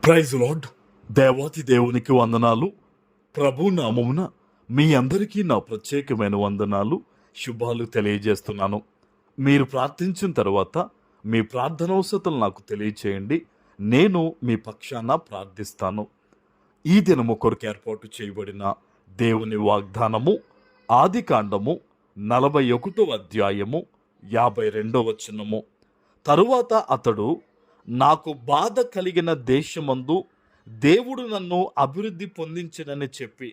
Praise lord. దేవాతి దేవునికి వందనాలు. ప్రభు నామమున మీ అందరికీ నా ప్రత్యేకమైన వందనాలు, శుభాలు తెలియజేస్తున్నాను. మీరు ప్రార్థించిన తర్వాత మీ ప్రార్థనవసతలు నాకు తెలియచేయండి. నేను మీ పక్షాన ప్రార్థిస్తాను. ఈ దినము కొరకు ఏర్పాటు చేయబడిన దేవుని వాగ్దానము ఆదికాండము 41వ అధ్యాయము 52వ వచనము. తరువాత అతడు, నాకు బాధ కలిగిన దేశమందు దేవుడు నన్ను అభివృద్ధి పొందించనని చెప్పి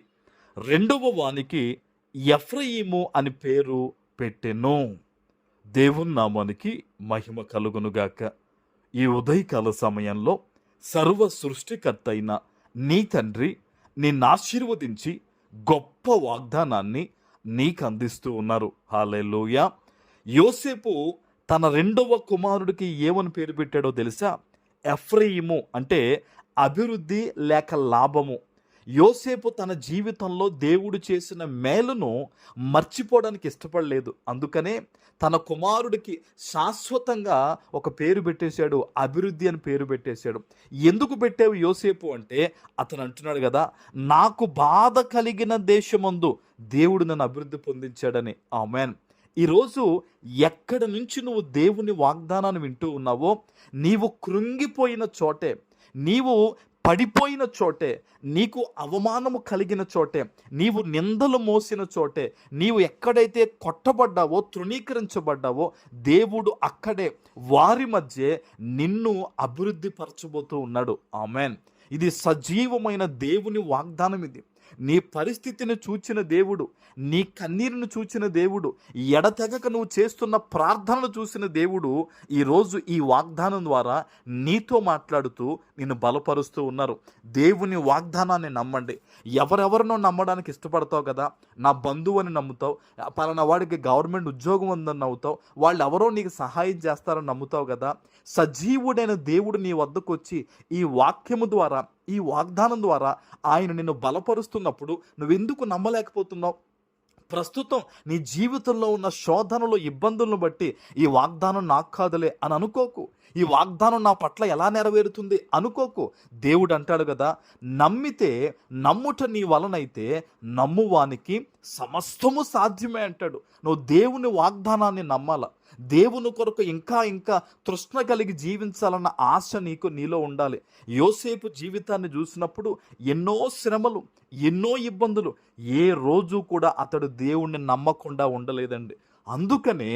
రెండవ వానికి ఎఫ్రయీము అని పేరు పెట్టెను. దేవుని నామానికి మహిమ కలుగునుగాక. ఈ ఉదయకాల సమయంలో సర్వ సృష్టికర్త అయిన నీ తండ్రి నిన్ను ఆశీర్వదించి గొప్ప వాగ్దానాన్ని నీకు అందిస్తూ ఉన్నారు. హల్లెలూయా. యోసేపు తన రెండవ కుమారుడికి ఏమని పేరు పెట్టాడో తెలుసా? ఎఫ్రయీము అంటే అభివృద్ధి లేక లాభము. యోసేపు తన జీవితంలో దేవుడు చేసిన మేలును మర్చిపోవడానికి ఇష్టపడలేదు. అందుకనే తన కుమారుడికి శాశ్వతంగా ఒక పేరు పెట్టేశాడు, అభివృద్ధి అని పేరు పెట్టేశాడు. ఎందుకు పెట్టావు యోసేపు అంటే, అతను అంటున్నాడు కదా, నాకు బాధ కలిగిన దేశమందు దేవుడు నన్ను అభివృద్ధి పొందించాడని. ఆమేన్. ఈరోజు ఎక్కడి నుంచి నువ్వు దేవుని వాగ్దానాన్ని వింటూ ఉన్నావో, నీవు కృంగిపోయిన చోటే, నీవు పడిపోయిన చోటే, నీకు అవమానము కలిగిన చోటే, నీవు నిందలు మోసిన చోటే, నీవు ఎక్కడైతే కొట్టబడ్డావో, తృణీకరించబడ్డావో, దేవుడు అక్కడే వారి మధ్య నిన్ను అభివృద్ధి పరచబోతూ ఉన్నాడు. ఆమేన్. ఇది సజీవమైన దేవుని వాగ్దానం. ఇది నీ పరిస్థితిని చూచిన దేవుడు, నీ కన్నీరును చూచిన దేవుడు, ఎడతెగక నువ్వు చేస్తున్న ప్రార్థనలు చూసిన దేవుడు ఈరోజు ఈ వాగ్దానం ద్వారా నీతో మాట్లాడుతూ నిన్ను బలపరుస్తూ ఉన్నారు. దేవుని వాగ్దానాన్ని నమ్మండి. ఎవరెవరినో నమ్మడానికి ఇష్టపడతావు కదా, నా బంధువు అని నమ్ముతావు, పలానా వాడికి గవర్నమెంట్ ఉద్యోగం ఉందని నమ్ముతావు, వాళ్ళు ఎవరో నీకు సహాయం చేస్తారని నమ్ముతావు కదా. సజీవుడైన దేవుడు నీ వద్దకు వచ్చి ఈ వాక్యము ద్వారా, ఈ వాగ్దానం ద్వారా ఆయన నిన్ను బలపరుస్తున్నప్పుడు నువ్వెందుకు నమ్మలేకపోతున్నావు? ప్రస్తుతం నీ జీవితంలో ఉన్న శోధనలు, ఇబ్బందులను బట్టి ఈ వాగ్దానం నాకు కాదులే అని అనుకోకు. ఈ వాగ్దానం నా పట్ల ఎలా నెరవేరుతుంది అనుకోకు. దేవుడు అంటాడు కదా, నమ్మితే, నమ్ముట నీ వలనైతే నమ్మువానికి సమస్తము సాధ్యమే అంటాడు. నువ్వు దేవుని వాగ్దానాన్ని నమ్మాల. దేవుని కొరకు ఇంకా ఇంకా తృష్ణ కలిగి జీవించాలన్న ఆశ నీలో ఉండాలి. యోసేపు జీవితాన్ని చూసినప్పుడు ఎన్నో శ్రమలు, ఎన్నో ఇబ్బందులు, ఏ రోజు కూడా అతడు దేవుణ్ణి నమ్మకుండా ఉండలేదండి. అందుకనే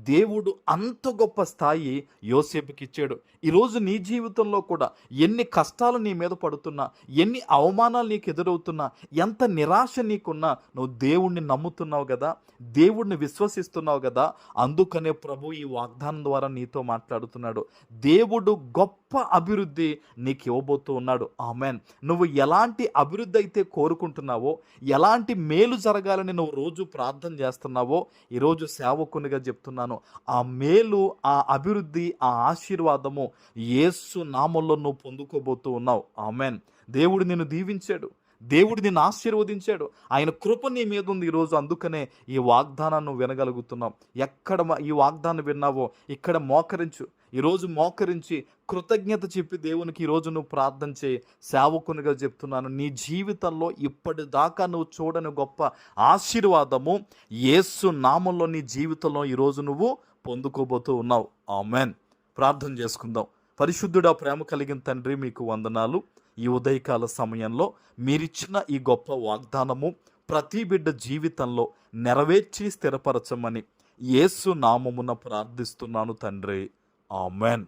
దేవుడు అంత గొప్ప స్థాయి యోసేపుకి ఇచ్చాడు. ఈరోజు నీ జీవితంలో కూడా ఎన్ని కష్టాలు నీ మీద పడుతున్నా, ఎన్ని అవమానాలు నీకు ఎదురవుతున్నా, ఎంత నిరాశ నీకున్నా, నువ్వు దేవుణ్ణి నమ్ముతున్నావు కదా, దేవుణ్ణి విశ్వసిస్తున్నావు కదా. అందుకనే ప్రభు ఈ వాగ్దానం ద్వారా నీతో మాట్లాడుతున్నాడు. దేవుడు గొప్ప అభివృద్ధి నీకు ఇవ్వబోతూ ఉన్నాడు. ఆమెన్. నువ్వు ఎలాంటి అభివృద్ధి అయితే కోరుకుంటున్నావో, ఎలాంటి మేలు జరగాలని నువ్వు రోజు ప్రార్థన చేస్తున్నావో, ఈరోజు సేవకునిగా చెప్తున్నాను, ఆ మేలు, ఆ అభివృద్ధి, ఆ ఆశీర్వాదము యేసు నామములో నువ్వు పొందుకోబోతూ ఉన్నావు. ఆమెన్. దేవుడు నిన్ను దీవించాడు, దేవుడు నిన్ను ఆశీర్వదించాడు, ఆయన కృప నీ మీద ఉంది ఈరోజు. అందుకనే ఈ వాగ్దానాన్ని వినగలుగుతున్నావు. ఎక్కడ ఈ వాగ్దానం విన్నావో ఇక్కడ మోకరించు. ఈరోజు మోకరించి కృతజ్ఞత చెప్పి దేవునికి ఈరోజు నువ్వు ప్రార్థన చేయి. సేవకునిగా చెప్తున్నాను, నీ జీవితంలో ఇప్పటిదాకా నువ్వు చూడని గొప్ప ఆశీర్వాదము యేసు నామంలో నీ జీవితంలో ఈరోజు నువ్వు పొందుకోబోతూ ఉన్నావు. ఆమెన్. ప్రార్థన చేసుకుందాం. పరిశుద్ధుడా, ప్రేమ కలిగిన తండ్రి, మీకు వందనాలు. ఈ ఉదయకాల సమయంలో మీరిచ్చిన ఈ గొప్ప వాగ్దానము ప్రతి బిడ్డ జీవితంలో నెరవేర్చి స్థిరపరచమని యేసు నామమున ప్రార్థిస్తున్నాను తండ్రి. ఆమెన్.